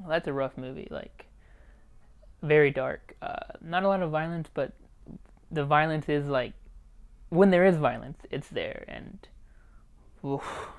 Well, that's a rough movie. Like, very dark. Not a lot of violence, but the violence is like when there is violence, it's there, and oof.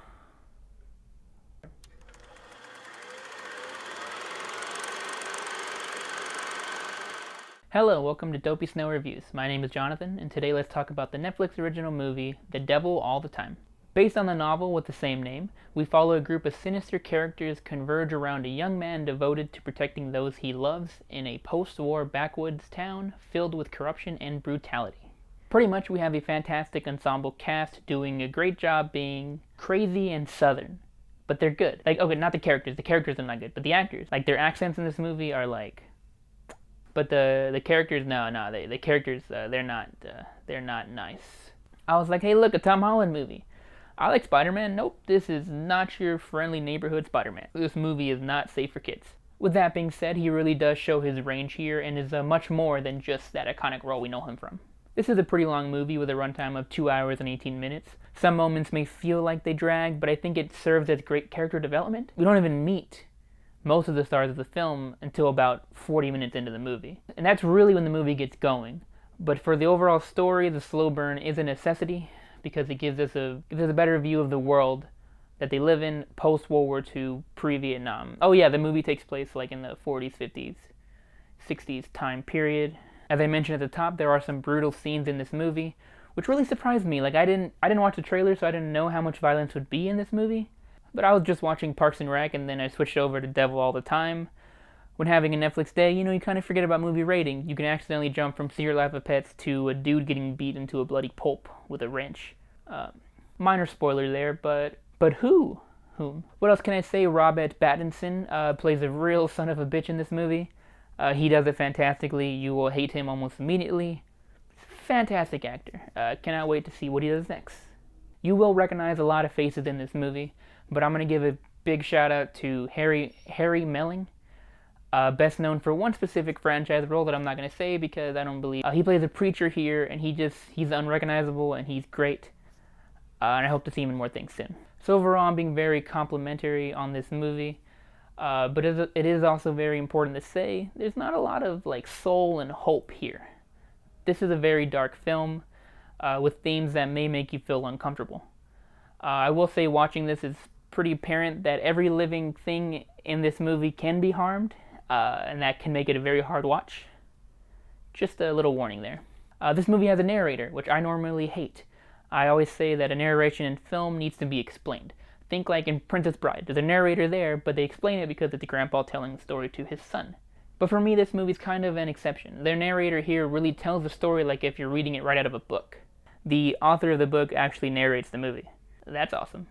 Hello, welcome to Dopey Snail Reviews. My name is Jonathan, and today let's talk about the Netflix original movie, The Devil All the Time. Based on the novel with the same name, we follow a group of sinister characters converge around a young man devoted to protecting those he loves in a post-war backwoods town filled with corruption and brutality. Pretty much we have a fantastic ensemble cast doing a great job being crazy and southern. But they're good. Like, okay, not the characters are not good, but the actors. Like, their accents in this movie are like... But the characters, the characters, they're not nice. I was like, hey, look, a Tom Holland movie. I like Spider-Man. Nope, this is not your friendly neighborhood Spider-Man. This movie is not safe for kids. With that being said, he really does show his range here and is much more than just that iconic role we know him from. This is a pretty long movie with a runtime of 2 hours and 18 minutes. Some moments may feel like they drag, but I think it serves as great character development. We don't even meet most of the stars of the film until about 40 minutes into the movie. And that's really when the movie gets going. But for the overall story, the slow burn is a necessity because it gives us a better view of the world that they live in post-World War II, pre-Vietnam. Oh yeah, the movie takes place like in the 40s, 50s, 60s time period. As I mentioned at the top, there are some brutal scenes in this movie, which really surprised me. Like I didn't watch the trailer, so I didn't know how much violence would be in this movie. But I was just watching Parks and Rec, and then I switched over to Devil All the Time. When having a Netflix day, you kind of forget about movie ratings. You can accidentally jump from Secret Life of Pets to a dude getting beat into a bloody pulp with a wrench. Minor spoiler there, but who? Whom? What else can I say? Robert Pattinson plays a real son of a bitch in this movie. He does it fantastically. You will hate him almost immediately. Fantastic actor. Cannot wait to see what he does next. You will recognize a lot of faces in this movie, but I'm going to give a big shout out to Harry Melling, best known for one specific franchise role that I'm not going to say because I don't believe. He plays a preacher here, and he's unrecognizable, and he's great. And I hope to see him in more things soon. So overall, I'm being very complimentary on this movie, but it is also very important to say there's not a lot of like soul and hope here. This is a very dark film with themes that may make you feel uncomfortable. I will say watching this is pretty apparent that every living thing in this movie can be harmed, and that can make it a very hard watch. Just a little warning there. This movie has a narrator, which I normally hate. I always say that a narration in film needs to be explained. Think like in Princess Bride. There's a narrator there, but they explain it because it's the grandpa telling the story to his son. But for me, this movie's kind of an exception. Their narrator here really tells the story like if you're reading it right out of a book. The author of the book actually narrates the movie. That's awesome.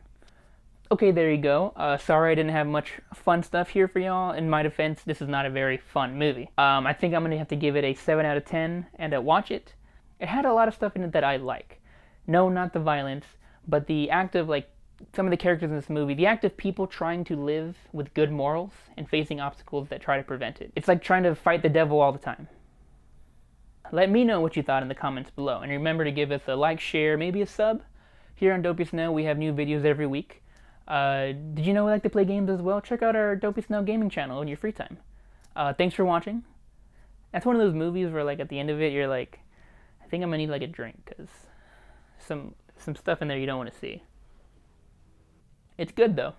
Okay, there you go. Sorry I didn't have much fun stuff here for y'all. In my defense, this is not a very fun movie. I think I'm going to have to give it a 7 out of 10 and watch it. It had a lot of stuff in it that I like. No, not the violence, but the act of, like, some of the characters in this movie, the act of people trying to live with good morals and facing obstacles that try to prevent it. It's like trying to fight the devil all the time. Let me know what you thought in the comments below, and remember to give us a like, share, maybe a sub. Here on Dopey Snail, we have new videos every week. Did you know we like to play games as well? Check out our Dopey Snail gaming channel in your free time. Thanks for watching. That's one of those movies where, like, at the end of it, you're like, I think I'm gonna need, like, a drink, because some stuff in there you don't want to see. It's good, though.